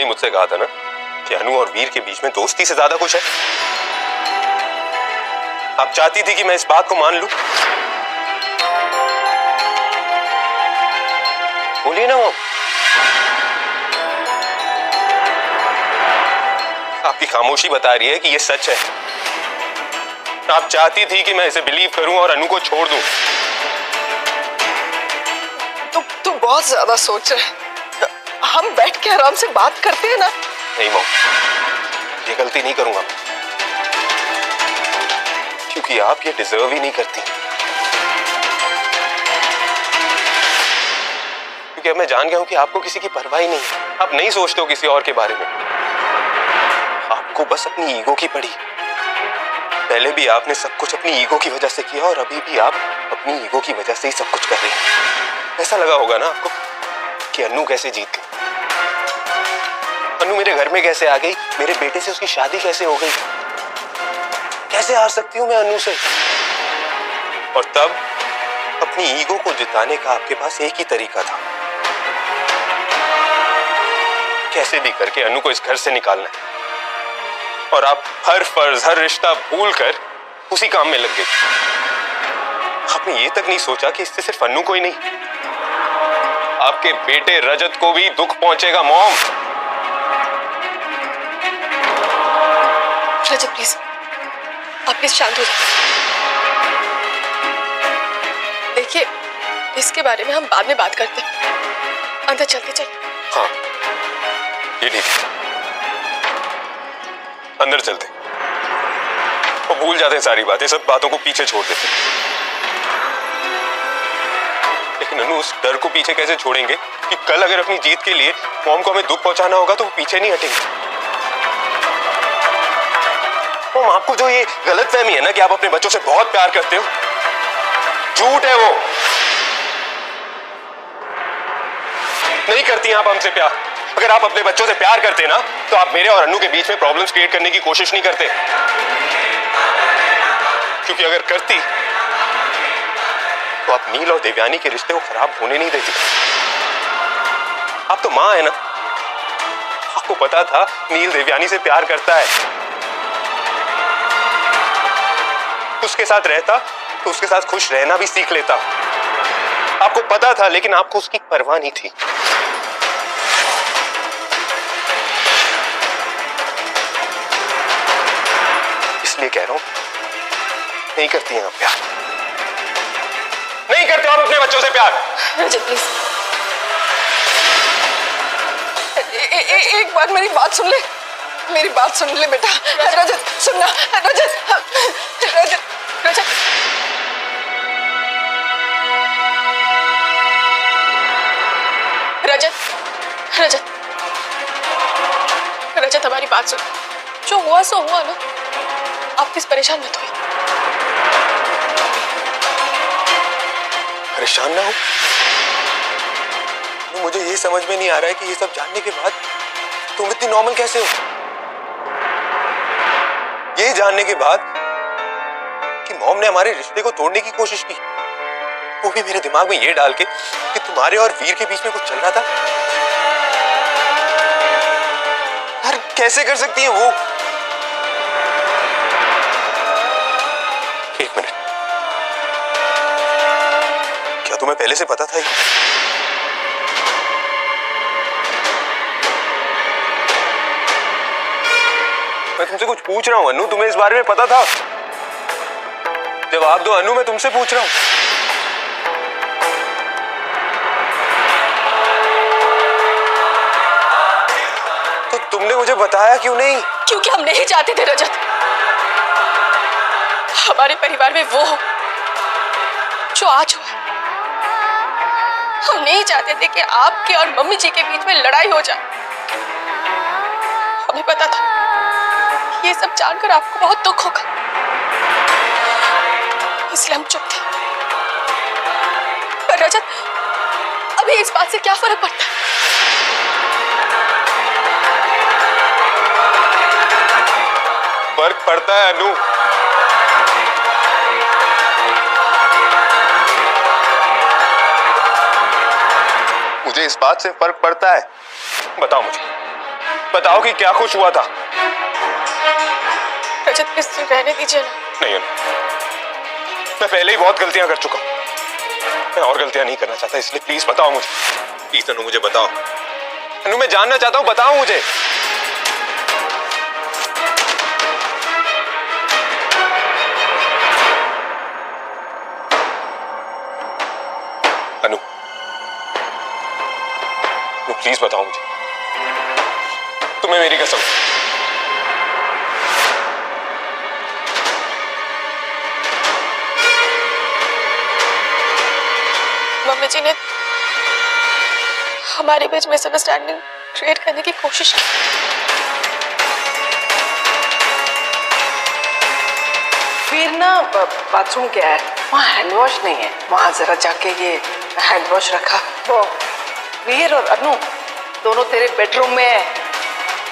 आपने मुझसे कहा था ना कि अनु और वीर के बीच में दोस्ती से ज्यादा कुछ है। आप चाहती थी कि मैं इस बात को मान लूं। बोलिए ना वो। आपकी खामोशी बता रही है कि ये सच है। आप चाहती थी कि मैं इसे बिलीव करूं और अनु को छोड़ दूं। तू बहुत ज्यादा सोच रहा है। हम बैठ के आराम से बात करते हैं ना। नहीं मॉम, ये गलती नहीं करूंगा क्योंकि आप ये डिजर्व ही नहीं करती। क्योंकि अब मैं जान गया हूं कि आपको किसी की परवाह ही नहीं है। आप नहीं सोचते हो किसी और के बारे में। आपको बस अपनी ईगो की पड़ी। पहले भी आपने सब कुछ अपनी ईगो की वजह से किया और अभी भी आप अपनी ईगो की वजह से ही सब कुछ कर रही हैं। ऐसा लगा होगा ना आपको कि अनु कैसे जीत गई, अनु मेरे घर में कैसे आ गई, मेरे बेटे से उसकी शादी कैसे हो गई, कैसे हार सकती हूं मैं अनु से। और तब अपनी ईगो को जिताने का आपके पास एक ही तरीका था, कैसे भी करके अनु को इस घर से निकालना है। और आप हर फर्ज हर रिश्ता भूल कर उसी काम में लग गए। आपने ये तक नहीं सोचा कि इससे सिर्फ अनु को ही नहीं, आपके बेटे रजत को भी दुख पहुंचेगा। मॉम, रजत प्लीज, आप प्लीज शांत हो जाइए। देखिए, इसके बारे में हम बाद में बात करते हैं। अंदर चलते चलिए। हाँ, ये ठीक है। अंदर चलते और भूल जाते हैं सारी बातें, सब बातों को पीछे छोड़ देते। लेकिन अनु, उस डर को पीछे कैसे छोड़ेंगे कि कल अगर अपनी जीत के लिए मॉम को हमें दुख पहुंचाना होगा तो वो पीछे नहीं हटेंगे। मॉम, आपको जो ये गलतफहमी है ना कि आप अपने बच्चों से बहुत प्यार करते हो, झूठ है। वो नहीं करती हैं आप हमसे प्यार। अगर आप अपने बच्चों से प्यार करते ना तो आप मेरे और अनु के बीच में प्रॉब्लम्स क्रिएट करने की कोशिश नहीं करते। क्योंकि अगर करती तो आप नील और देवयानी के रिश्ते को खराब होने नहीं देती। आप तो मां है ना, आपको पता था नील देवयानी से प्यार करता है। उसके साथ रहता तो उसके साथ खुश रहना भी सीख लेता। आपको पता था, लेकिन आपको उसकी परवाह नहीं थी। इसलिए कह रहा हूं, नहीं करती हैं आप प्यार, नहीं करते आप अपने बच्चों से प्यार। रजत प्लीज, एक बार मेरी बात सुन ले, मेरी बात सुन ले बेटा। रजत सुनना, रजत रजत रजत रजत रजत रजत हमारी बात सुन। जो हुआ सो हुआ ना, आप प्लीज परेशान मत होइए। परेशान ना हो, मुझे ये समझ में नहीं आ रहा है कि ये सब जानने के बाद तुम इतनी नॉर्मल कैसे हो। ये जानने के बाद कि मॉम ने हमारे रिश्ते को तोड़ने की कोशिश की, वो भी मेरे दिमाग में ये डाल के कि तुम्हारे और वीर के बीच में कुछ चल रहा था। यार कैसे कर सकती है वो। एक मिनट, क्या तुम्हें पहले से पता था ये? मैं तुमसे कुछ पूछ रहा हूं अनु, तुम्हें इस बारे में पता था? जवाब दो अनु, मैं तुमसे पूछ रहा हूं। तो तुमने मुझे बताया क्यों नहीं? क्योंकि हम नहीं चाहते थे रजत, हमारे परिवार में वो हो जो आज हुआ। हम नहीं चाहते थे कि आपके और मम्मी जी के बीच में लड़ाई हो जाए। हमें पता था ये सब जानकर आपको बहुत दुख होगा, इसलिए हम चुप थे। पर रजत, अभी इस बात से क्या फर्क पड़ता है? फर्क पड़ता है अनु। मुझे इस बात से फर्क पड़ता है। बताओ मुझे, बताओ कि क्या कुछ हुआ था। रजत प्लीज रहने दीजिए ना। नहीं अनु, मैं पहले ही बहुत गलतियां कर चुका हूं, मैं और गलतियां नहीं करना चाहता, इसलिए प्लीज बताओ मुझे। प्लीज अनु मुझे बताओ। अनु मैं जानना चाहता हूं, बताओ मुझे। अनु, प्लीज बताओ मुझे, तुम्हें मेरी कसम। मम्मी जी ने हमारे बीच मिसअंडरस्टैंडिंग क्रिएट करने की कोशिश की। फिर ना बाथरूम क्या है, वहाँ हैंड वॉश नहीं है, वहाँ जरा जाके ये हैंड वॉश रखा। वो वीर और अनु दोनों तेरे बेडरूम में है।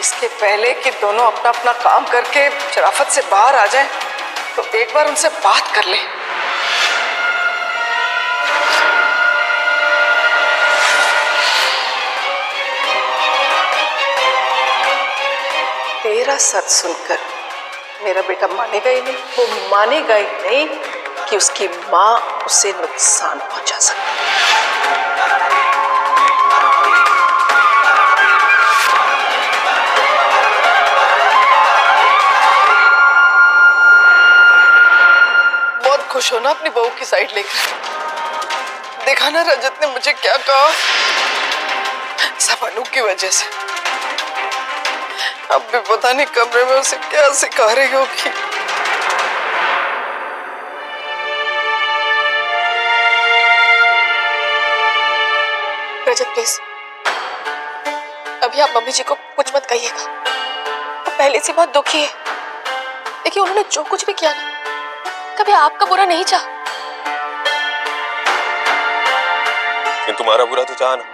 इसके पहले कि दोनों अपना अपना काम करके शराफत से बाहर आ जाए, तो एक बार उनसे बात कर ले। तेरा सच सुनकर मेरा बेटा मानेगा ही नहीं, वो मानेगा ही नहीं कि उसकी माँ उसे नुकसान पहुंचा सकती है। बहुत खुश हो ना अपनी बहू की साइड लेकर। देखा ना रजत ने मुझे क्या कहा, सब अनु की वजह से। अब भी पता नहीं कमरे में उसे क्या सिखा रही होगी। रजत प्लीज अभी आप मम्मी जी को कुछ मत कहिएगा, वो पहले से बहुत दुखी है। देखिए उन्होंने जो कुछ भी किया ना, कभी आपका बुरा नहीं चाहा। लेकिन तुम्हारा बुरा तो चाहा ना।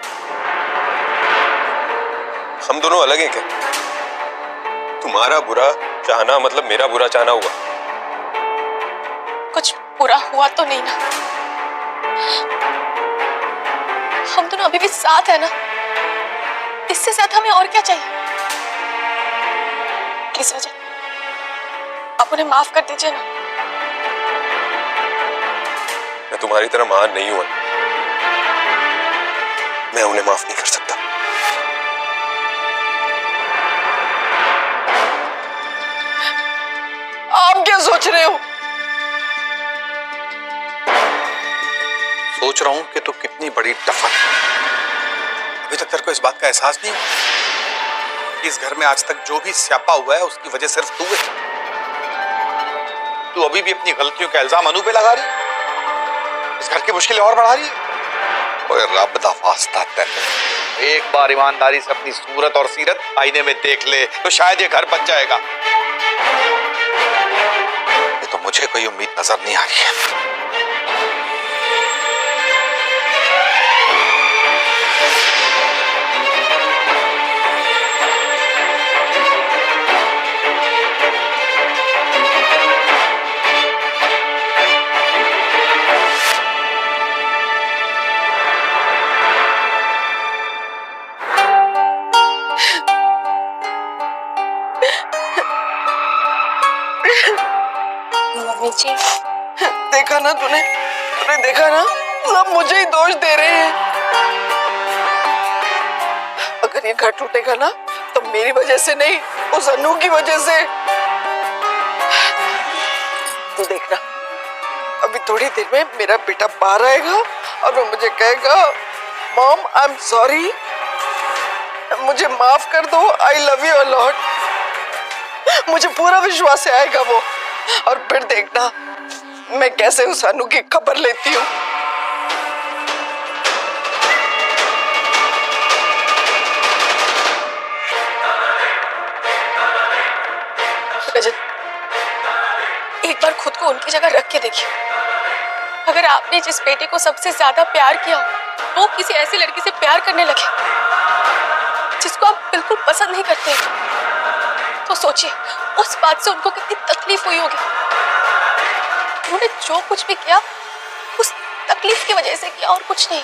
हम दोनों अलग हैं क्या? तुम्हारा बुरा चाहना मतलब मेरा बुरा चाहना हुआ? कुछ बुरा हुआ तो नहीं ना? हम दोनों अभी भी साथ है ना? इससे ज्यादा हमें और क्या चाहिए? प्लीज रजत, आप उन्हें माफ कर दीजिए ना। मैं तुम्हारी तरह महान नहीं हूं, मैं उन्हें माफ नहीं कर सकता। आप क्या सोच रहे हो? सोच रहा हूं कि तू कितनी बड़ी टफर है। अभी तक तेरे को इस बात का एहसास नहीं हुआ कि इस घर में आज तक जो भी स्यापा हुआ है उसकी वजह सिर्फ तू है। तू अभी भी अपनी गलतियों का इल्जाम अनु पे लगा रही है, इस घर की मुश्किलें और बढ़ा रही है। ओए रब दा वास्ता तेरे, एक बार ईमानदारी से अपनी सूरत और सीरत आईने में देख ले तो शायद ये घर बच जाएगा। ये तो मुझे कोई उम्मीद नजर नहीं आ रही है। मम्मी जी, देखा ना तूने देखा ना, सब मुझे ही दोष दे रहे हैं। अगर ये घर टूटेगा ना तो मेरी वजह से नहीं, उस अनु की वजह से। तू देखना, अभी थोड़ी देर में मेरा बेटा बाहर आएगा और वो मुझे कहेगा, मॉम आई एम सॉरी, मुझे माफ कर दो, I love you a lot. मुझे पूरा विश्वास आएगा वो, और फिर देखना मैं कैसे उस अनु की खबर लेती हूँ। रजत, एक बार खुद को उनकी जगह रख के देखिए। अगर आपने जिस बेटे को सबसे ज्यादा प्यार किया वो किसी ऐसी लड़की से प्यार करने लगे जिसको आप बिल्कुल पसंद नहीं करते, तो सोचिए उस बात से उनको कितनी तकलीफ हुई होगी। उन्होंने जो कुछ भी किया उस तकलीफ की वजह से किया और कुछ नहीं।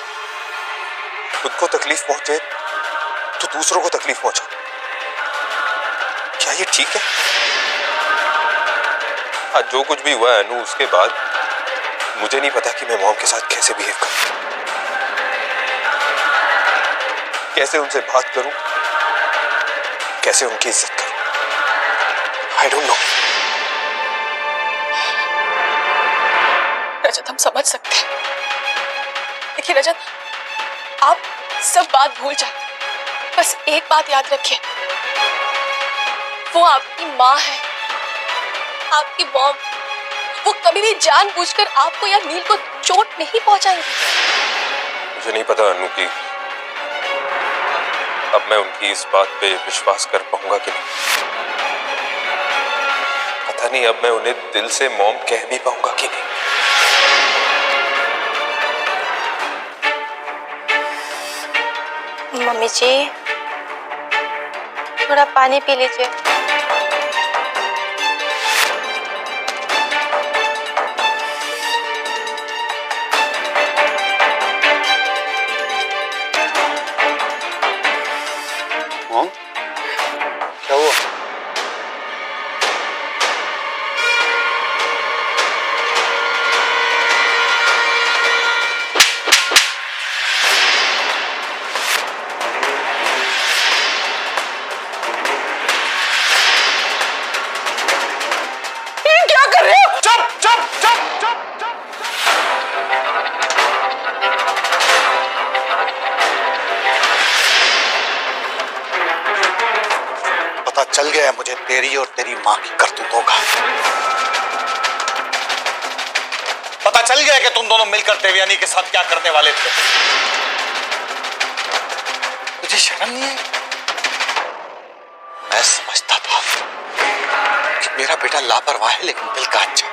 खुद को तकलीफ पहुंचे तो दूसरों को तकलीफ पहुंचा, क्या ये ठीक है? आज जो कुछ भी हुआ है अनु, उसके बाद मुझे नहीं पता कि मैं मॉम के साथ कैसे बिहेव करूं, कैसे उनसे बात करूं, कैसे उनकी इज्जत करूं। I don't know. रजत, हम समझ सकते हैं, देखिए रजत, आप सब बात भूल जाए, बस एक बात याद रखिए, वो आपकी माँ है, आपकी मॉम। वो कभी भी जानबूझकर आपको या नील को चोट नहीं पहुंचाएंगी। मुझे नहीं पता अनु की अब मैं उनकी इस बात पे विश्वास कर पाऊंगा कि नहीं। पता नहीं अब मैं उन्हें दिल से मॉम कह भी पाऊंगा कि नहीं। मम्मी जी, थोड़ा पानी पी लीजिए। मॉम, क्या हुआ? क्या कर रहे हो? चुप चुप चुप चुप चुप। पता चल गया है मुझे तेरी और तेरी माँ की करतूतों का। पता चल गया कि तुम दोनों मिलकर देवयानी के साथ क्या करने वाले थे। मुझे शर्म नहीं आई। मैं समझता था कि मेरा बेटा लापरवाह है, लेकिन दिल का अच्छा।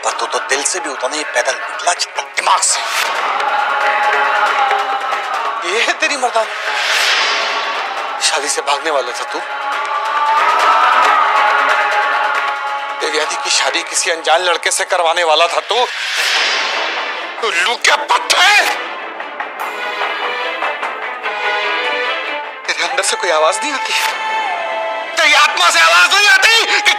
पर तू तो दिल से भी उतना ही पैदल निकला जितना दिमाग से। ये है तेरी मर्दानी। शादी से भागने वाला था तू। देवयानी की शादी किसी अनजान लड़के से करवाने वाला था तू। उल्लू क्या पत्ता है। तेरे अंदर से कोई आवाज नहीं आती? तेरी आत्मा से आवाज नहीं आती कि